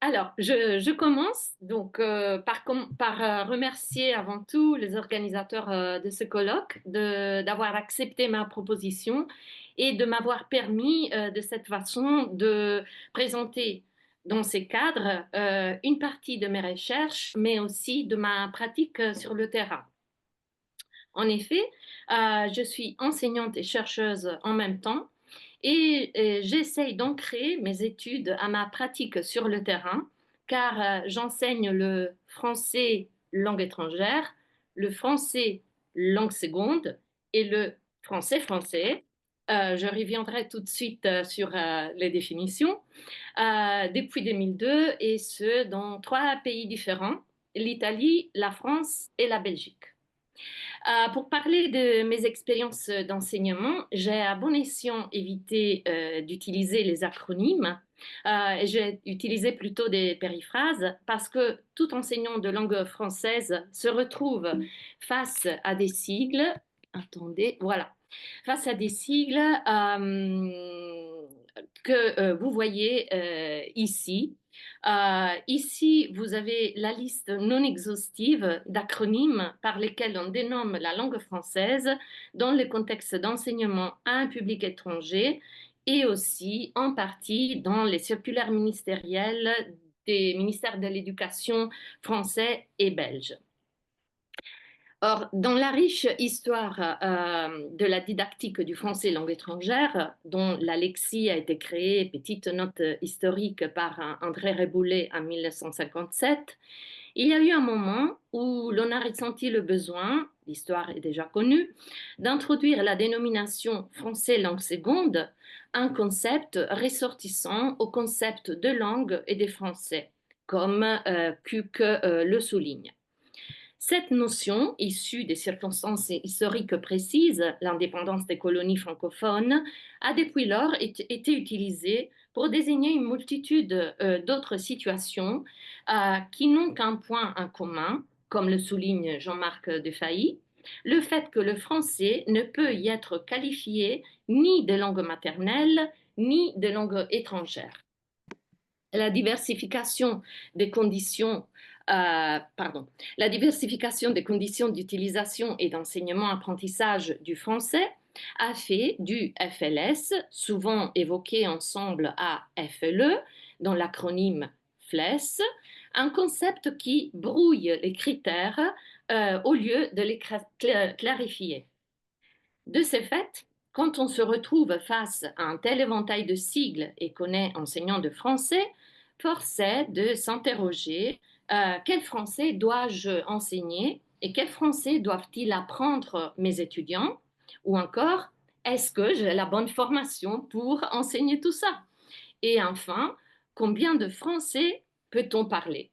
Alors, je commence donc par remercier avant tout les organisateurs de ce colloque d'avoir accepté ma proposition et de m'avoir permis de cette façon de présenter dans ces cadres une partie de mes recherches, mais aussi de ma pratique sur le terrain. En effet, je suis enseignante et chercheuse en même temps et j'essaye d'ancrer mes études à ma pratique sur le terrain car j'enseigne le français langue étrangère, le français langue seconde et le français. Je reviendrai tout de suite sur les définitions depuis 2002 et ce dans trois pays différents, l'Italie, la France et la Belgique. Pour parler de mes expériences d'enseignement, j'ai à bon escient évité d'utiliser les acronymes. J'ai utilisé plutôt des périphrases parce que tout enseignant de langue française se retrouve face à des sigles. Attendez, voilà. Face à des sigles que vous voyez ici. Ici, vous avez la liste non exhaustive d'acronymes par lesquels on dénomme la langue française dans le contexte d'enseignement à un public étranger et aussi en partie dans les circulaires ministérielles des ministères de l'Éducation français et belge. Or, dans la riche histoire de la didactique du français langue étrangère, dont l'Alexis a été créée, petite note historique par André Réboulet en 1957, il y a eu un moment où l'on a ressenti le besoin, l'histoire est déjà connue, d'introduire la dénomination français langue seconde, un concept ressortissant au concept de langue et des français, comme Kuck le souligne. Cette notion, issue des circonstances historiques précises, l'indépendance des colonies francophones, a depuis lors été utilisée pour désigner une multitude d'autres situations qui n'ont qu'un point en commun, comme le souligne Jean-Marc Defailly, le fait que le français ne peut y être qualifié ni de langue maternelle ni de langue étrangère. La diversification des conditions la diversification des conditions d'utilisation et d'enseignement-apprentissage du français a fait du FLS, souvent évoqué ensemble à FLE, dans l'acronyme FLES, un concept qui brouille les critères au lieu de les clarifier. De ce fait, quand on se retrouve face à un tel éventail de sigles et qu'on est enseignant de français, force est de s'interroger quel français dois-je enseigner et quel français doivent-ils apprendre mes étudiants? Ou encore, est-ce que j'ai la bonne formation pour enseigner tout ça? Et enfin, combien de français peut-on parler?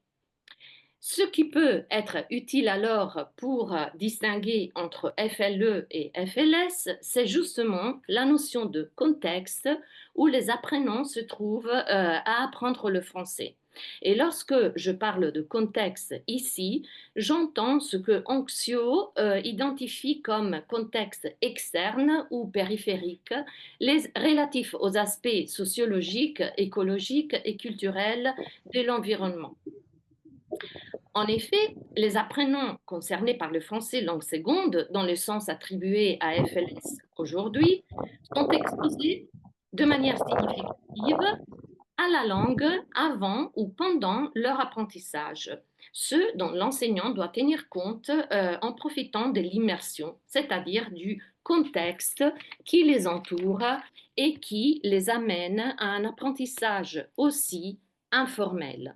Ce qui peut être utile alors pour distinguer entre FLE et FLS, c'est justement la notion de contexte où les apprenants se trouvent à apprendre le français. Et lorsque je parle de contexte ici, j'entends ce que Anxio identifie comme contexte externe ou périphérique, les relatifs aux aspects sociologiques, écologiques et culturels de l'environnement. En effet, les apprenants concernés par le français langue seconde, dans le sens attribué à FLS aujourd'hui, sont exposés de manière significative à la langue avant ou pendant leur apprentissage, ce dont l'enseignant doit tenir compte en profitant de l'immersion, c'est-à-dire du contexte qui les entoure et qui les amène à un apprentissage aussi informel.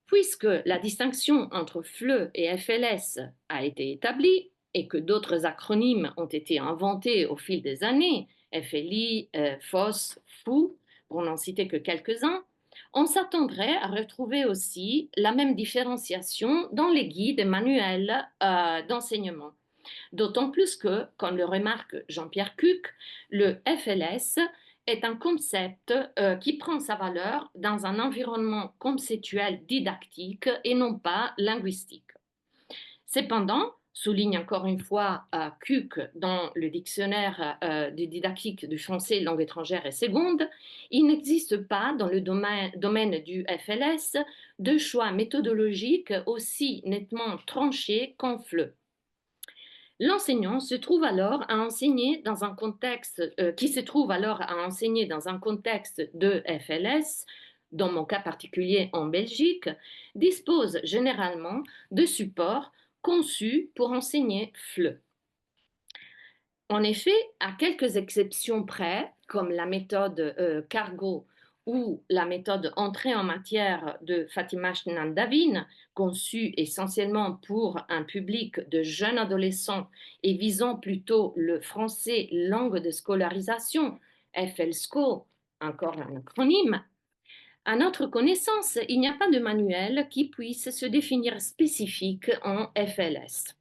Puisque la distinction entre FLE et FLS a été établie et que d'autres acronymes ont été inventés au fil des années, FLI, FOS, FOU, pour n'en citer que quelques-uns, on s'attendrait à retrouver aussi la même différenciation dans les guides et manuels d'enseignement. D'autant plus que, comme le remarque Jean-Pierre Cuc, le FLS est un concept qui prend sa valeur dans un environnement conceptuel didactique et non pas linguistique. Cependant, souligne encore une fois Cuc dans le dictionnaire de didactique du français langue étrangère et seconde, il n'existe pas dans le domaine du FLS de choix méthodologiques aussi nettement tranchés qu'en FLE. L'enseignant se trouve alors à enseigner dans un contexte qui se trouve alors à enseigner dans un contexte de FLS, dans mon cas particulier en Belgique, dispose généralement de supports conçus pour enseigner FLE. En effet, à quelques exceptions près, comme la méthode Cargo ou la méthode Entrée en matière de Fatima Davin, conçue essentiellement pour un public de jeunes adolescents et visant plutôt le français langue de scolarisation, FLSCO, encore un acronyme. À notre connaissance, il n'y a pas de manuel qui puisse se définir spécifique en FLS.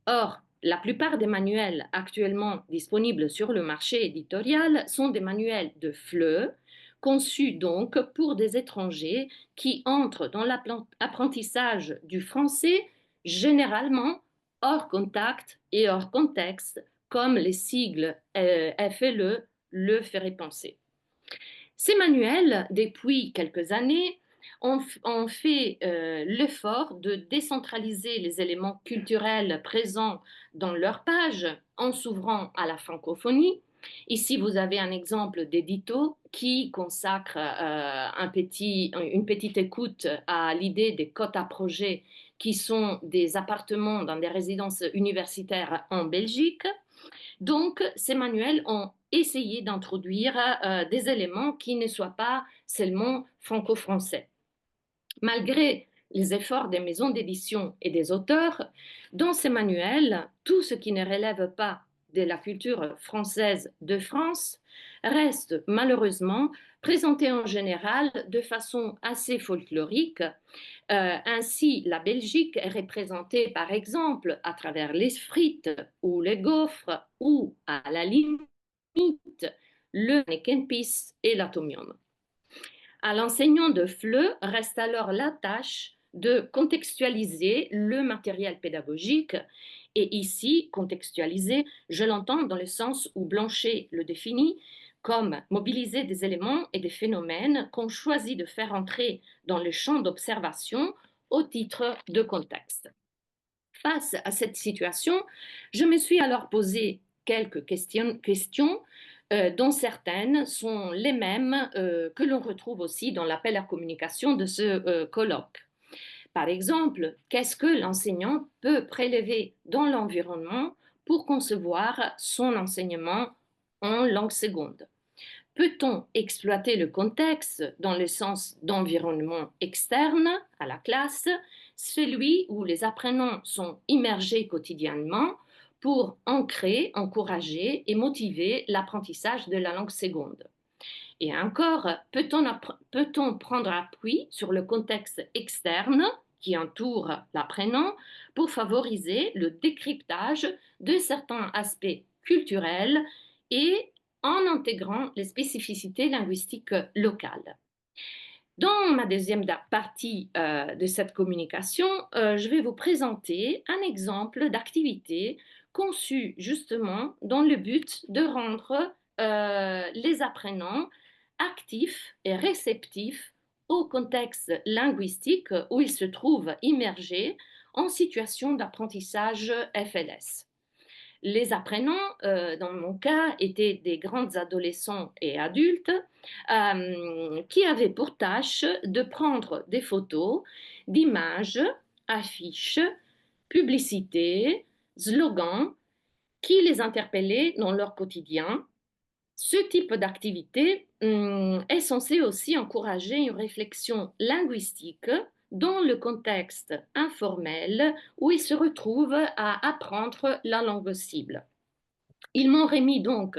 Or, la plupart des manuels actuellement disponibles sur le marché éditorial sont des manuels de FLE, conçus donc pour des étrangers qui entrent dans l'apprentissage du français généralement hors contact et hors contexte, comme les sigles FLE le feraient penser. Ces manuels, depuis quelques années, ont fait l'effort de décentraliser les éléments culturels présents dans leur page en s'ouvrant à la francophonie. Ici, vous avez un exemple d'édito qui consacre une petite écoute à l'idée des quotas projets qui sont des appartements dans des résidences universitaires en Belgique. Donc, ces manuels ont essayé d'introduire des éléments qui ne soient pas seulement franco-français. Malgré les efforts des maisons d'édition et des auteurs, dans ces manuels, tout ce qui ne relève pas de la culture française de France reste malheureusement présenté en général de façon assez folklorique. Ainsi, la Belgique est représentée par exemple à travers les frites ou les gaufres ou à la limite le nekenpis et l'atomium. À l'enseignant de FLE reste alors la tâche de contextualiser le matériel pédagogique. Et ici, contextualiser, je l'entends dans le sens où Blanchet le définit comme mobiliser des éléments et des phénomènes qu'on choisit de faire entrer dans le champ d'observation au titre de contexte. Face à cette situation, je me suis alors posé quelques questions dont certaines sont les mêmes que l'on retrouve aussi dans l'appel à communication de ce colloque. Par exemple, qu'est-ce que l'enseignant peut prélever dans l'environnement pour concevoir son enseignement en langue seconde? Peut-on exploiter le contexte dans le sens d'environnement externe à la classe, celui où les apprenants sont immergés quotidiennement pour ancrer, encourager et motiver l'apprentissage de la langue seconde? Et encore, peut-on prendre appui sur le contexte externe qui entoure l'apprenant pour favoriser le décryptage de certains aspects culturels et en intégrant les spécificités linguistiques locales? Dans ma deuxième partie de cette communication, je vais vous présenter un exemple d'activité conçue justement dans le but de rendre les apprenants actifs et réceptifs au contexte linguistique où ils se trouvent immergés en situation d'apprentissage FLS. Les apprenants, dans mon cas, étaient des grands adolescents et adultes qui avaient pour tâche de prendre des photos d'images, affiches, publicités, slogans qui les interpellaient dans leur quotidien. Ce type d'activité est censé aussi encourager une réflexion linguistique dans le contexte informel où ils se retrouvent à apprendre la langue cible. Ils m'ont remis donc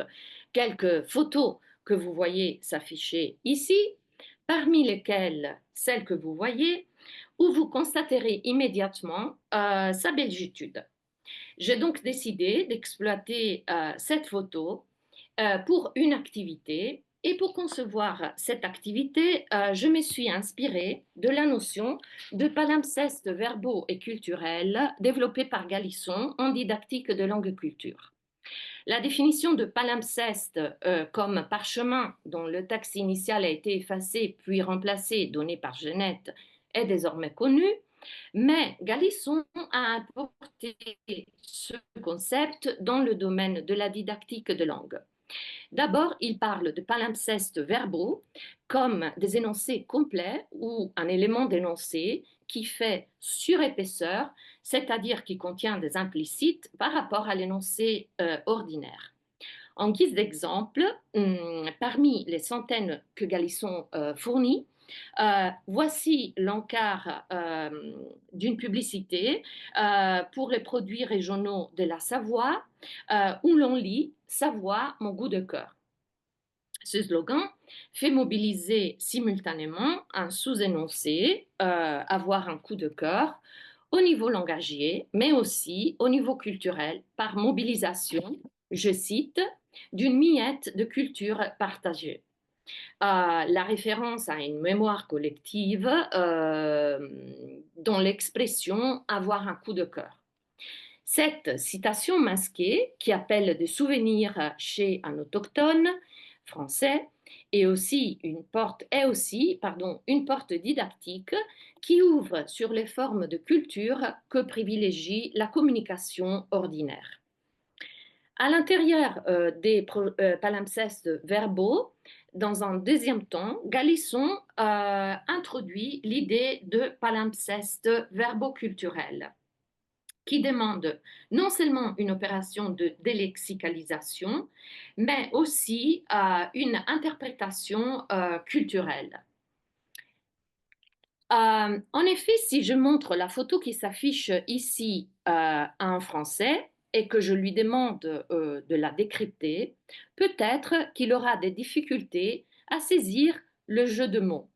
quelques photos que vous voyez s'afficher ici, parmi lesquelles celle que vous voyez, où vous constaterez immédiatement sa belgitude. J'ai donc décidé d'exploiter cette photo pour une activité Et pour concevoir cette activité, je me suis inspirée de la notion de palimpseste verbo et culturel développée par Galisson en didactique de langue culture. La définition de palimpseste comme parchemin dont le texte initial a été effacé puis remplacé, donné par Genette, est désormais connue, mais Galisson a apporté ce concept dans le domaine de la didactique de langue. D'abord, il parle de palimpsestes verbaux comme des énoncés complets ou un élément d'énoncé qui fait surépaisseur, c'est-à-dire qui contient des implicites par rapport à l'énoncé ordinaire. En guise d'exemple, parmi les centaines que Galisson fournit, voici l'encart d'une publicité pour les produits régionaux de la Savoie, où l'on lit Savoie, mon goût de cœur. Ce slogan fait mobiliser simultanément un sous-énoncé, avoir un coup de cœur, au niveau langagier, mais aussi au niveau culturel, par mobilisation, je cite, d'une miette de culture partagée. La référence à une mémoire collective dont l'expression avoir un coup de cœur. Cette citation masquée, qui appelle des souvenirs chez un autochtone français, est aussi une porte didactique qui ouvre sur les formes de culture que privilégie la communication ordinaire. À l'intérieur des palimpsestes verbaux, dans un deuxième temps, Galisson introduit l'idée de palimpseste verbo-culturel qui demande non seulement une opération de délexicalisation, mais aussi une interprétation culturelle. En effet, si je montre la photo qui s'affiche ici à un Français et que je lui demande de la décrypter, peut-être qu'il aura des difficultés à saisir le jeu de mots.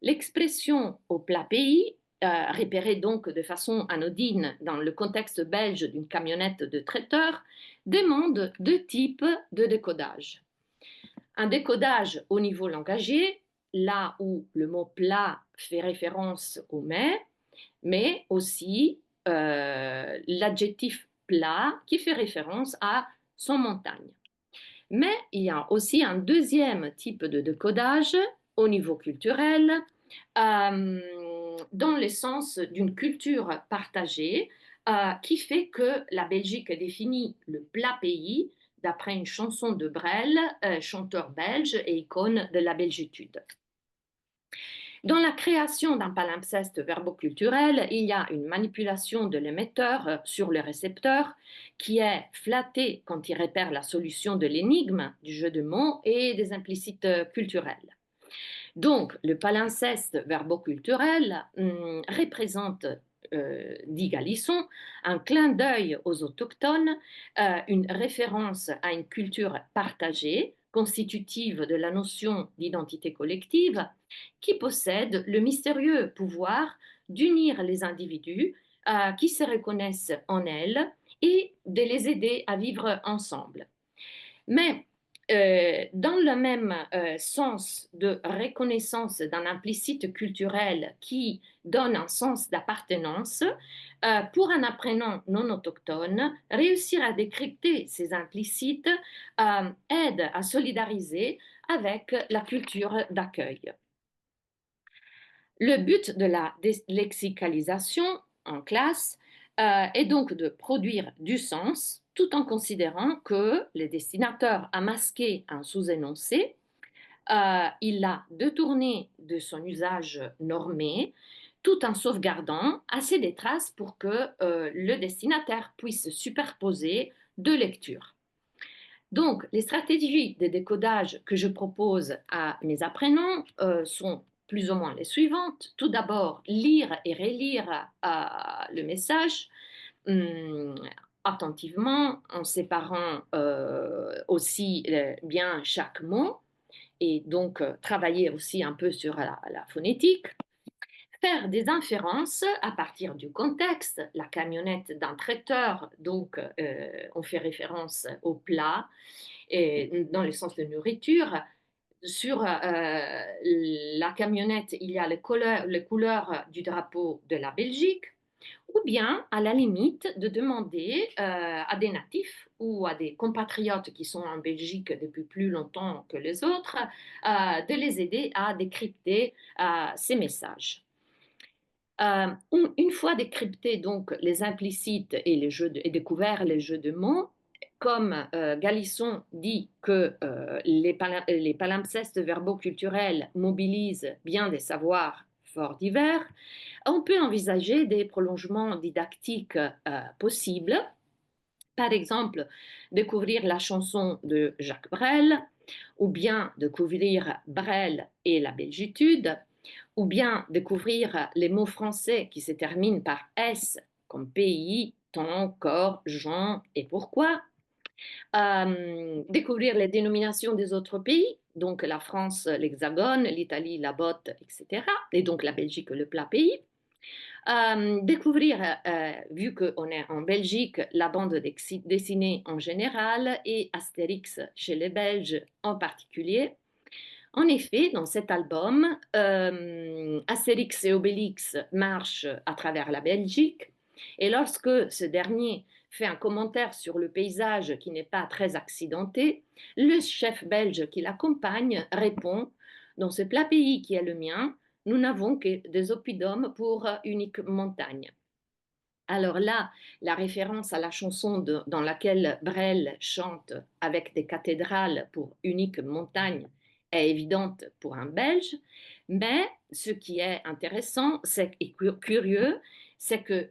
L'expression au plat pays, repérée donc de façon anodine dans le contexte belge d'une camionnette de traiteur, demande deux types de décodage. Un décodage au niveau langagier, là où le mot plat fait référence au mets, mais aussi l'adjectif plat qui fait référence à son montagne. Mais il y a aussi un deuxième type de décodage au niveau culturel, dans le sens d'une culture partagée, qui fait que la Belgique définit le plat pays d'après une chanson de Brel, chanteur belge et icône de la belgitude. Dans la création d'un palimpseste verboculturel, il y a une manipulation de l'émetteur sur le récepteur qui est flatté quand il repère la solution de l'énigme du jeu de mots et des implicites culturels. Donc, le palimpseste verboculturel représente, dit Galisson, un clin d'œil aux autochtones, une référence à une culture partagée, constitutive de la notion d'identité collective, qui possède le mystérieux pouvoir d'unir les individus qui se reconnaissent en elle et de les aider à vivre ensemble. Mais dans le même sens de reconnaissance d'un implicite culturel qui donne un sens d'appartenance, pour un apprenant non autochtone, réussir à décrypter ces implicites aide à solidariser avec la culture d'accueil. Le but de la lexicalisation en classe est donc de produire du sens tout en considérant que le destinateur a masqué un sous-énoncé, il l'a détourné de son usage normé, tout en sauvegardant assez des traces pour que le destinataire puisse superposer deux lectures. Donc, les stratégies de décodage que je propose à mes apprenants sont plus ou moins les suivantes. Tout d'abord, lire et relire le message attentivement, en séparant aussi bien chaque mot, et donc travailler aussi un peu sur la phonétique. Faire des inférences à partir du contexte, la camionnette d'un traiteur, donc on fait référence au plat, et dans le sens de nourriture, sur la camionnette, il y a les couleurs du drapeau de la Belgique, ou bien, à la limite, de demander à des natifs ou à des compatriotes qui sont en Belgique depuis plus longtemps que les autres, de les aider à décrypter ces messages. Une fois décryptés donc les implicites et et découverts les jeux de mots, comme Galisson dit que les palimpsestes verbaux-culturels mobilisent bien des savoirs fort divers, on peut envisager des prolongements didactiques possibles. Par exemple, découvrir la chanson de Jacques Brel, ou bien découvrir Brel et la belgitude, ou bien découvrir les mots français qui se terminent par S, comme pays, temps, corps, gens et pourquoi. Découvrir les dénominations des autres pays, donc la France, l'Hexagone, l'Italie, la botte, etc. Et donc la Belgique, le plat pays. Découvrir, vu qu'on est en Belgique, la bande dessinée en général et Astérix chez les Belges en particulier. En effet, dans cet album, Astérix et Obélix marchent à travers la Belgique et lorsque ce dernier fait un commentaire sur le paysage qui n'est pas très accidenté, le chef belge qui l'accompagne répond: dans ce plat pays qui est le mien, nous n'avons que des oppidums pour unique montagne. Alors là, la référence à la chanson dans laquelle Brel chante avec des cathédrales pour unique montagne est évidente pour un Belge, mais ce qui est intéressant et curieux, c'est que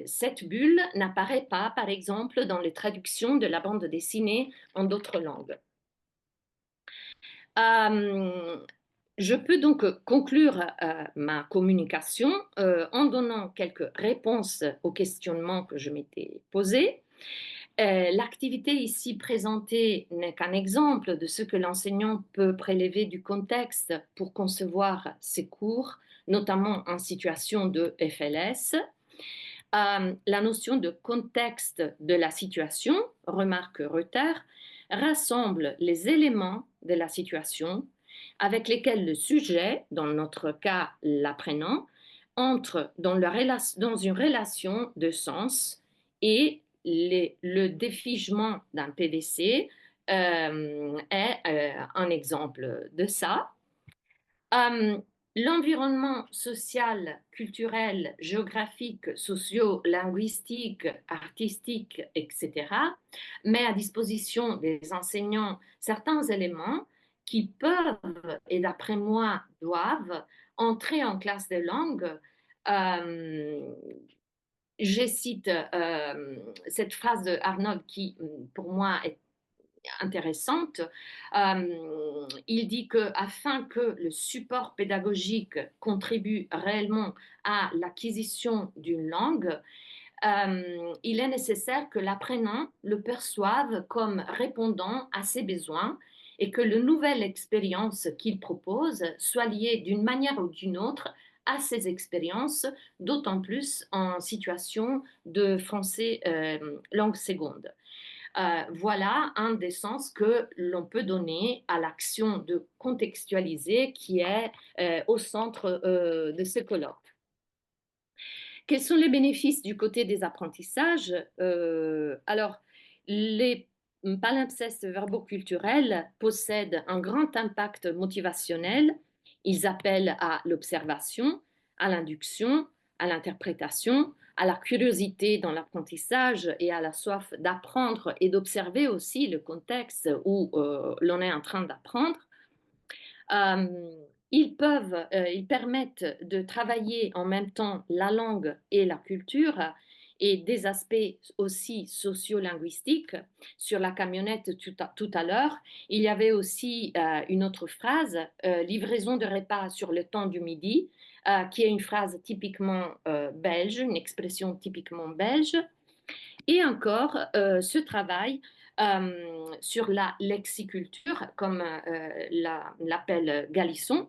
cette bulle n'apparaît pas, par exemple, dans les traductions de la bande dessinée en d'autres langues. Euh, je peux donc conclure ma communication en donnant quelques réponses aux questionnements que je m'étais posés. L'activité ici présentée n'est qu'un exemple de ce que l'enseignant peut prélever du contexte pour concevoir ses cours, notamment en situation de FLS. La notion de contexte de la situation, remarque Reuter, rassemble les éléments de la situation avec lesquels le sujet, dans notre cas l'apprenant, entre dans une relation de sens et le défigement d'un PVC est un exemple de ça. Euh, L'environnement social, culturel, géographique, socio-linguistique, artistique, etc., met à disposition des enseignants certains éléments qui peuvent, et d'après moi, doivent entrer en classe de langue. Euh, je cite cette phrase de Arnold qui, pour moi, est intéressante. Il dit que afin que le support pédagogique contribue réellement à l'acquisition d'une langue, il est nécessaire que l'apprenant le perçoive comme répondant à ses besoins et que la nouvelle expérience qu'il propose soit liée d'une manière ou d'une autre à ses expériences, d'autant plus en situation de français langue seconde. Voilà un des sens que l'on peut donner à l'action de contextualiser qui est au centre de ce colloque. Quels sont les bénéfices du côté des apprentissages? Alors, les palimpsestes verboculturels possèdent un grand impact motivationnel. Ils appellent à l'observation, à l'induction, à l'interprétation, à la curiosité dans l'apprentissage et à la soif d'apprendre et d'observer aussi le contexte où l'on est en train d'apprendre. Ils permettent de travailler en même temps la langue et la culture et des aspects aussi sociolinguistiques. Sur la camionnette tout à l'heure, il y avait aussi une autre phrase, livraison de repas sur le temps du midi, qui est une phrase typiquement belge, une expression typiquement belge. Et encore, ce travail sur la lexiculture, comme l'appelle Galisson,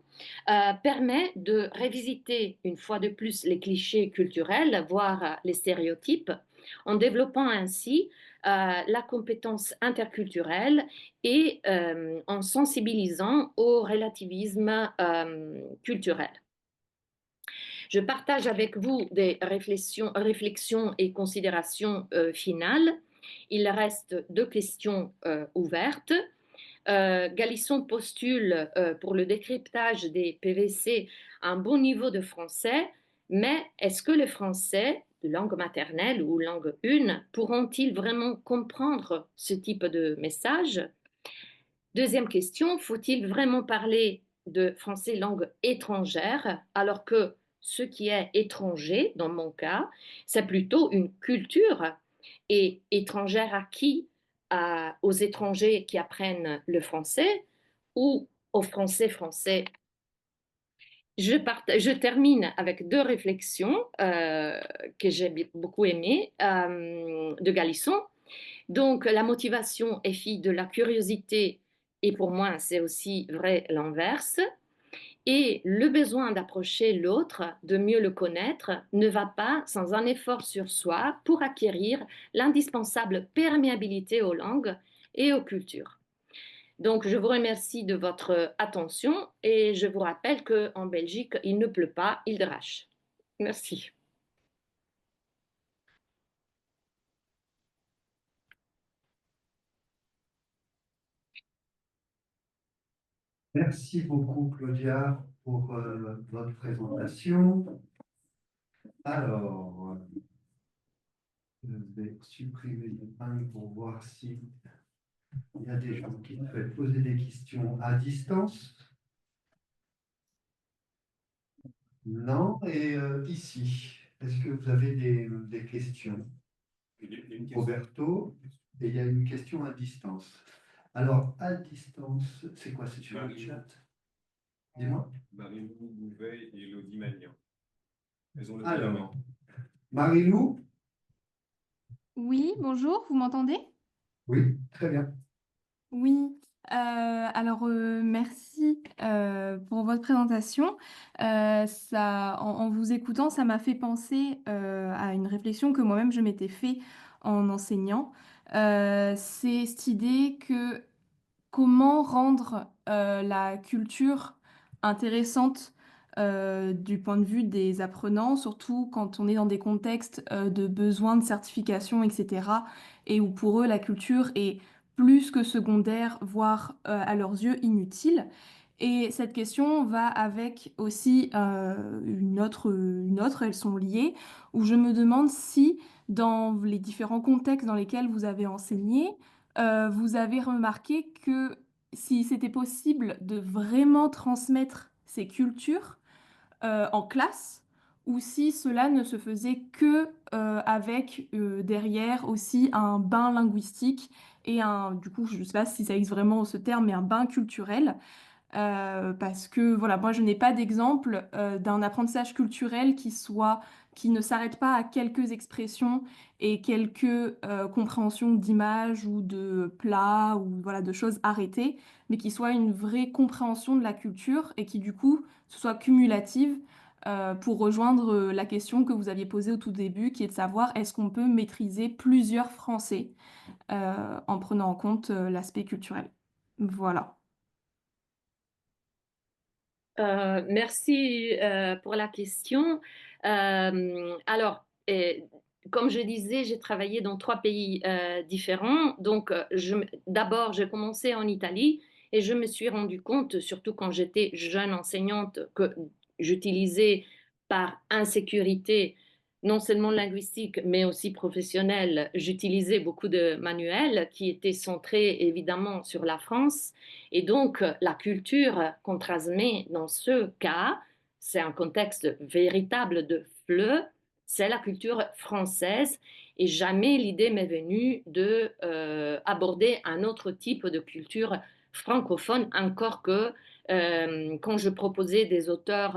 permet de révisiter une fois de plus les clichés culturels, voire les stéréotypes, en développant ainsi la compétence interculturelle et en sensibilisant au relativisme culturel. Je partage avec vous des réflexions et considérations finales. Il reste deux questions ouvertes. Galisson postule pour le décryptage des PVC un bon niveau de français, mais est-ce que les Français de langue maternelle ou langue une pourront-ils vraiment comprendre ce type de message? Deuxième question, faut-il vraiment parler de français langue étrangère alors que ce qui est étranger, dans mon cas, c'est plutôt une culture et étrangère à qui? Aux étrangers qui apprennent le français ou aux Français français? Je termine avec deux réflexions que j'ai beaucoup aimées de Galisson. Donc, la motivation est fille de la curiosité, et pour moi, c'est aussi vrai l'inverse. Et le besoin d'approcher l'autre, de mieux le connaître, ne va pas sans un effort sur soi pour acquérir l'indispensable perméabilité aux langues et aux cultures. Donc, je vous remercie de votre attention et je vous rappelle qu'en Belgique, il ne pleut pas, il drache. Merci. Merci beaucoup, Claudia, pour votre présentation. Alors, je vais supprimer les mains pour voir s'il y a des gens qui souhaitent poser des questions à distance. Non, et ici, est-ce que vous avez des questions? Roberto, et il y a une question à distance. Alors, à distance, c'est quoi? C'est sur le chat? Dis-moi. Marie-Lou Bouvet et Elodie Magnan. Elles ont levé la Alors, main. Marie-Lou? Oui, bonjour, vous m'entendez? Oui, très bien. Oui, merci pour votre présentation. En vous écoutant, ça m'a fait penser à une réflexion que moi-même je m'étais fait en enseignant. C'est cette idée que comment rendre la culture intéressante du point de vue des apprenants, surtout quand on est dans des contextes de besoin de certification, etc., et où pour eux la culture est plus que secondaire, voire à leurs yeux inutile. Et cette question va avec aussi elles sont liées, où je me demande si dans les différents contextes dans lesquels vous avez enseigné, vous avez remarqué que si c'était possible de vraiment transmettre ces cultures en classe, ou si cela ne se faisait que avec derrière aussi un bain linguistique et du coup, je ne sais pas si ça existe vraiment ce terme, mais un bain culturel. Parce que voilà, moi je n'ai pas d'exemple d'un apprentissage culturel qui ne s'arrête pas à quelques expressions et quelques compréhensions d'images ou de plats ou voilà de choses arrêtées, mais qui soit une vraie compréhension de la culture et qui du coup ce soit cumulative pour rejoindre la question que vous aviez posée au tout début, qui est de savoir est-ce qu'on peut maîtriser plusieurs français en prenant en compte l'aspect culturel. Voilà. Merci pour la question. Alors, comme je disais, j'ai travaillé dans trois pays différents. Donc, d'abord, j'ai commencé en Italie et je me suis rendu compte, surtout quand j'étais jeune enseignante, que j'utilisais par insécurité, non seulement linguistique, mais aussi professionnelle, j'utilisais beaucoup de manuels qui étaient centrés évidemment sur la France. Et donc, la culture qu'on transmet dans ce cas, c'est un contexte véritable de FLE, c'est la culture française. Et jamais l'idée m'est venue de aborder un autre type de culture francophone, encore que quand je proposais des auteurs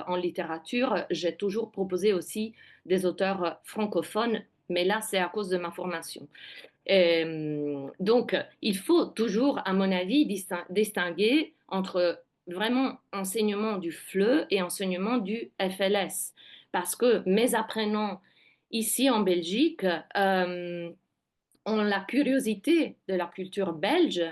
en littérature, j'ai toujours proposé aussi des auteurs francophones, mais là, c'est à cause de ma formation. Donc, il faut toujours, à mon avis, distinguer entre vraiment enseignement du FLE et enseignement du FLS. Parce que mes apprenants, ici en Belgique ont la curiosité de la culture belge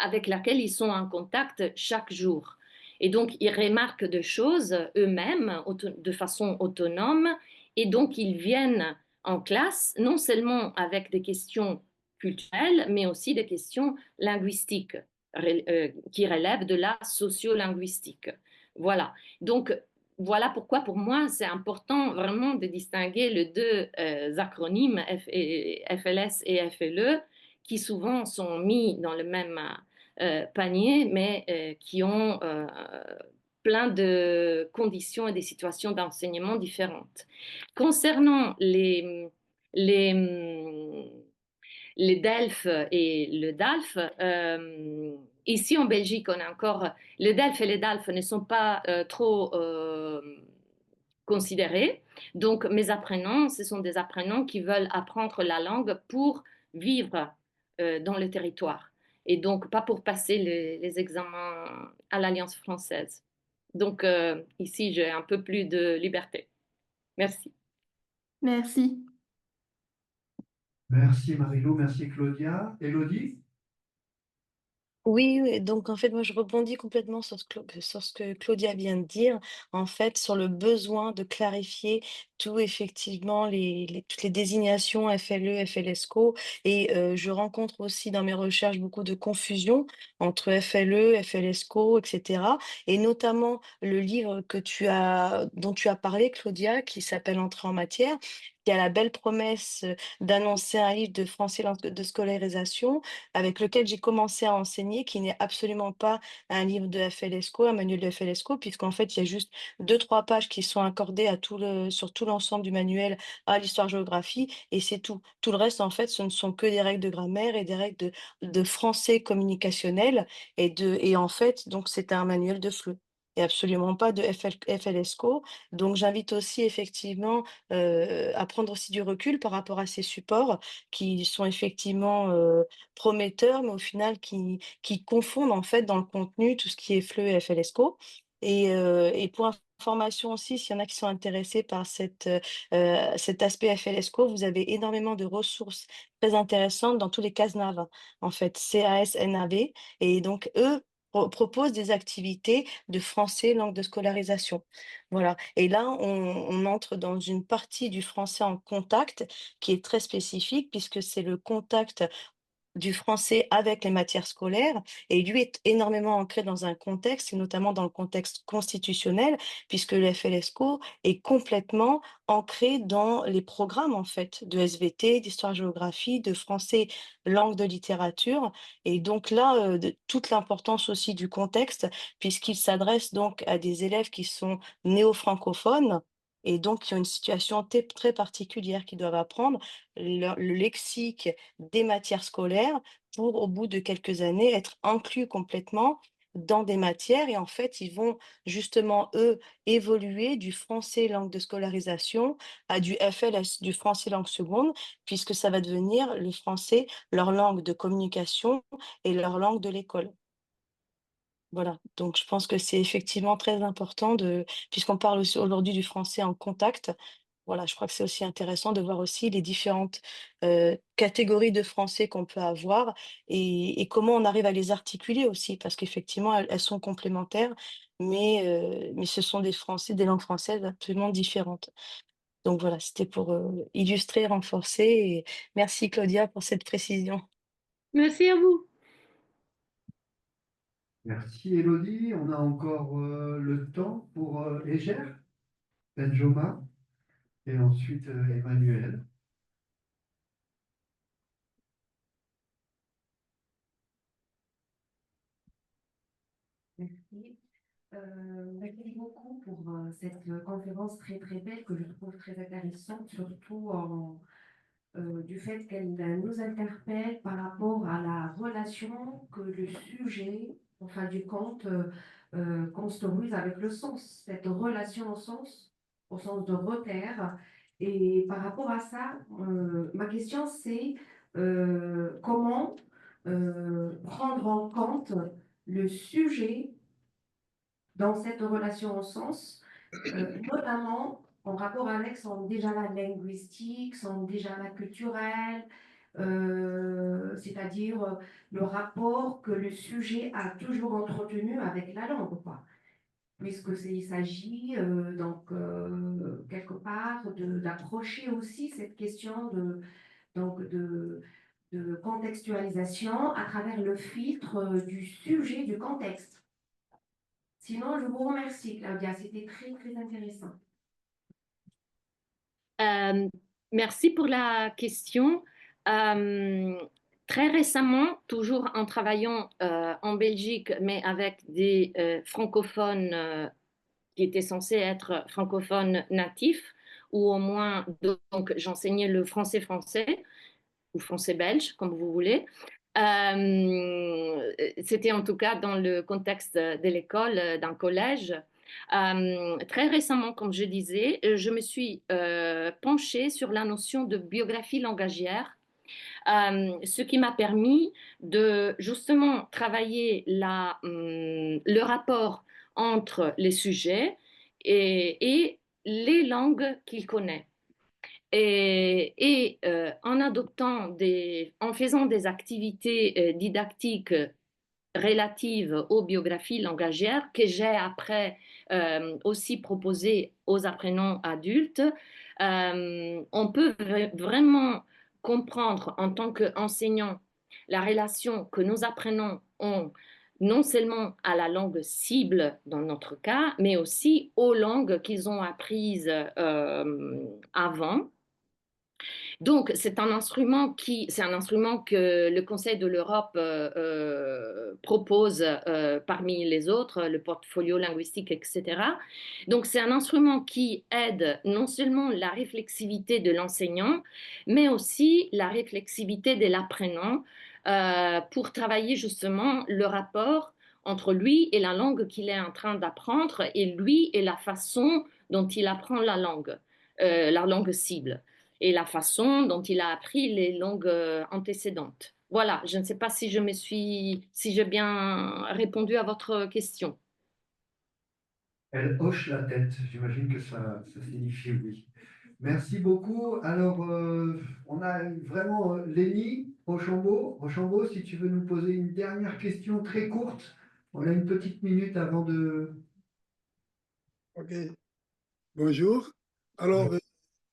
avec laquelle ils sont en contact chaque jour. Et donc, ils remarquent des choses eux-mêmes de façon autonome. Et donc, ils viennent en classe, non seulement avec des questions culturelles, mais aussi des questions linguistiques qui relèvent de la sociolinguistique. Voilà. Donc, voilà pourquoi pour moi c'est important vraiment de distinguer les deux acronymes FLS et FLE qui souvent sont mis dans le même panier mais qui ont plein de conditions et des situations d'enseignement différentes. Concernant les, les DELF et le DALF, ici en Belgique, on a encore le DELF et le DALF ne sont pas trop considérés. Donc, mes apprenants, ce sont des apprenants qui veulent apprendre la langue pour vivre dans le territoire et donc pas pour passer les examens à l'Alliance française. Donc, ici, j'ai un peu plus de liberté. Merci. Merci. Merci Marilou, merci Claudia. Élodie? Oui, oui, donc en fait, moi, je rebondis complètement sur ce que Claudia vient de dire, en fait, sur le besoin de clarifier tout, effectivement, toutes les désignations FLE, FLSCO. Et je rencontre aussi dans mes recherches beaucoup de confusion entre FLE, FLSCO, etc. Et notamment le livre dont tu as parlé, Claudia, qui s'appelle Entrée en matière, qui a la belle promesse d'annoncer un livre de français langue de scolarisation avec lequel j'ai commencé à enseigner, qui n'est absolument pas un livre de FLSCO, un manuel de FLSCO, puisqu'en fait, il y a juste deux, trois pages qui sont accordées sur tout l'ensemble du manuel à l'histoire-géographie, et c'est tout. Tout le reste, en fait, ce ne sont que des règles de grammaire et des règles de français communicationnel, et en fait, donc, c'est un manuel de FLE. Et absolument pas de FLSCO. Donc, j'invite aussi effectivement à prendre aussi du recul par rapport à ces supports qui sont effectivement prometteurs, mais au final qui confondent en fait dans le contenu tout ce qui est FLE et FLSCO. Et pour information aussi, s'il y en a qui sont intéressés par cet aspect FLSCO, vous avez énormément de ressources très intéressantes dans tous les CASNAV, en fait, CASNAV. Et donc, eux proposent des activités de français langue de scolarisation. Voilà. Et là, on entre dans une partie du français en contact qui est très spécifique puisque c'est le contact du français avec les matières scolaires et lui est énormément ancré dans un contexte et notamment dans le contexte constitutionnel puisque le FLSCO est complètement ancré dans les programmes en fait de SVT, d'histoire-géographie, de français, langue de littérature et donc là, toute l'importance aussi du contexte puisqu'il s'adresse donc à des élèves qui sont néo-francophones et donc qui ont une situation très particulière, qui doivent apprendre le lexique des matières scolaires pour, au bout de quelques années, être inclus complètement dans des matières et en fait, ils vont justement, eux, évoluer du français langue de scolarisation à du FLS, du français langue seconde, puisque ça va devenir le français, leur langue de communication et leur langue de l'école. Voilà, donc je pense que c'est effectivement très important puisqu'on parle aussi aujourd'hui du français en contact, voilà, je crois que c'est aussi intéressant de voir aussi les différentes, catégories de français qu'on peut avoir et comment on arrive à les articuler aussi parce qu'effectivement elles sont complémentaires, mais ce sont des langues françaises absolument différentes. Donc voilà, c'était pour, illustrer, renforcer et merci Claudia pour cette précision. Merci à vous. Merci Élodie. On a encore le temps pour Eger, Benjoma et ensuite Emmanuel. Merci. Merci beaucoup pour cette conférence très très belle que je trouve très intéressante, surtout du fait qu'elle nous interpelle par rapport à la relation que le sujet, en fin du compte, construise avec le sens, cette relation au sens de repère. Et par rapport à ça, ma question c'est comment prendre en compte le sujet dans cette relation au sens, notamment en rapport avec sont déjà la linguistique, sont déjà la culturelle, c'est-à-dire le rapport que le sujet a toujours entretenu avec la langue, quoi. Puisque il s'agit quelque part d'approcher aussi cette question donc de contextualisation à travers le filtre du sujet, du contexte. Sinon, je vous remercie, Claudia, c'était très, très intéressant. Euh, Merci pour la question. Euh, Très récemment, toujours en travaillant en Belgique, mais avec des francophones qui étaient censés être francophones natifs, ou au moins, donc j'enseignais le français-français, ou français-belge, comme vous voulez. C'était en tout cas dans le contexte de l'école, d'un collège. Très récemment, comme je disais, je me suis penchée sur la notion de biographie langagière, ce qui m'a permis de justement travailler le rapport entre les sujets et les langues qu'il connaît. En faisant des activités didactiques relatives aux biographies langagières que j'ai après aussi proposées aux apprenants adultes, on peut vraiment comprendre en tant qu'enseignant la relation que nos apprenants ont non seulement à la langue cible dans notre cas, mais aussi aux langues qu'ils ont apprises avant. Donc, c'est un instrument que le Conseil de l'Europe propose parmi les autres, le portfolio linguistique, etc. Donc, c'est un instrument qui aide non seulement la réflexivité de l'enseignant, mais aussi la réflexivité de l'apprenant pour travailler justement le rapport entre lui et la langue qu'il est en train d'apprendre et lui et la façon dont il apprend la langue cible et la façon dont il a appris les langues antécédentes. Voilà, je ne sais pas si j'ai bien répondu à votre question. Elle hoche la tête, j'imagine que ça signifie oui. Merci beaucoup. Alors, on a vraiment Lénie Rochambeau. Rochambeau, si tu veux nous poser une dernière question très courte, on a une petite minute avant de... Ok, bonjour. Alors,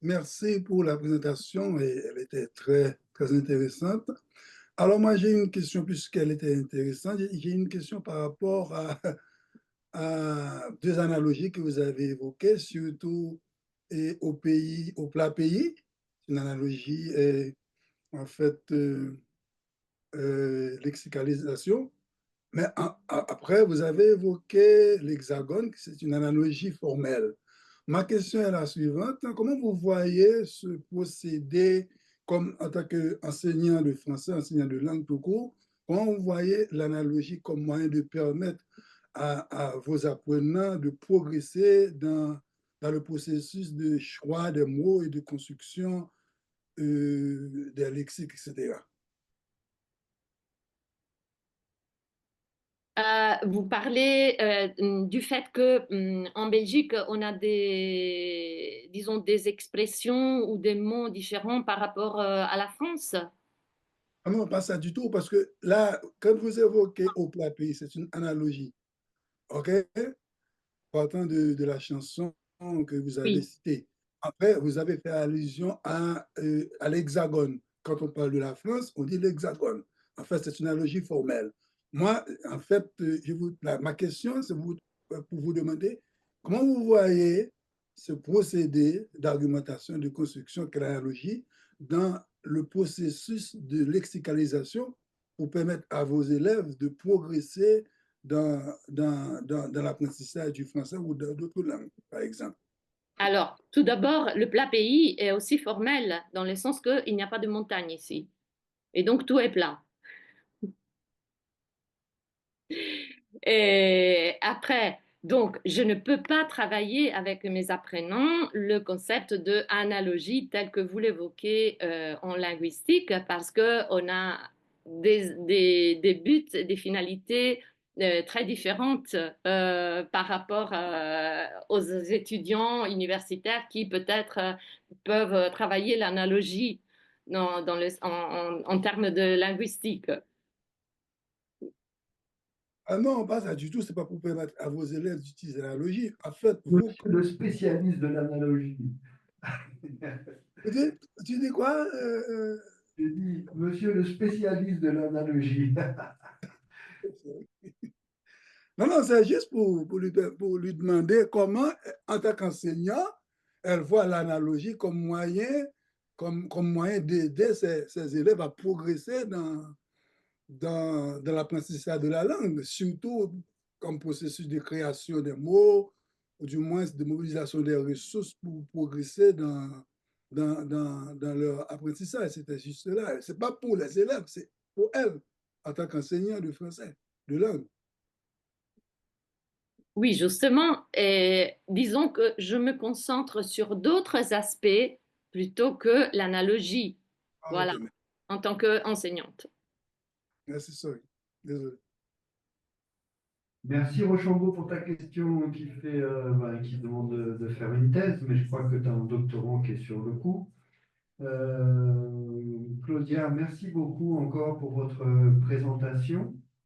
merci pour la présentation et elle était très, très intéressante. Alors, moi, j'ai une question, puisqu'elle était intéressante, j'ai une question par rapport à deux analogies que vous avez évoquées, surtout au pays, au plat pays. Une analogie est en fait lexicalisation. Mais après, vous avez évoqué l'hexagone, c'est une analogie formelle. Ma question est la suivante. Comment vous voyez ce procédé comme en tant qu'enseignant de français, enseignant de langue tout court, comment vous voyez l'analogie comme moyen de permettre à vos apprenants de progresser dans le processus de choix des mots et de construction des lexiques, etc. Vous parlez du fait que en Belgique, on a disons, des expressions ou des mots différents par rapport à la France. Ah non, pas ça du tout, parce que là, quand vous évoquez au plat pays, c'est une analogie, OK? Partant de la chanson que vous avez Oui. citée. Après, vous avez fait allusion à l'hexagone. Quand on parle de la France, on dit l'hexagone. En fait, c'est une analogie formelle. Moi, en fait, ma question, c'est pour vous demander comment vous voyez ce procédé d'argumentation, de construction, que l'analogie, dans le processus de lexicalisation pour permettre à vos élèves de progresser dans l'apprentissage du français ou d'autres langues, par exemple. Alors, tout d'abord, le plat pays est aussi formel dans le sens qu'il n'y a pas de montagne ici. Et donc, tout est plat. Et après, donc, je ne peux pas travailler avec mes apprenants le concept de analogie tel que vous l'évoquez en linguistique parce qu'on a des buts, des finalités très différente par rapport aux étudiants universitaires qui peut-être peuvent travailler l'analogie en termes de linguistique. Ah non, pas ça du tout. C'est pas pour permettre à vos élèves d'utiliser l'analogie. En fait, vous, Monsieur le spécialiste de l'analogie. tu dis quoi? J'ai dit, monsieur le spécialiste de l'analogie. Non, non, c'est juste pour lui demander comment, en tant qu'enseignant, elle voit l'analogie comme moyen d'aider ses élèves à progresser dans l'apprentissage de la langue, surtout comme processus de création des mots, ou du moins de mobilisation des ressources pour progresser dans leur apprentissage. C'était juste cela. Ce n'est pas pour les élèves, c'est pour elles, en tant qu'enseignants de français, de langue. Oui, justement, et disons que je me concentre sur d'autres aspects plutôt que l'analogie, Ah, voilà, ok, en tant qu'enseignante. merci, sorry. Désolé. Merci Rochambeau pour ta question qui demande de faire une thèse, mais je crois que tu as un doctorant qui est sur le coup. Claudia, merci beaucoup encore pour votre présentation.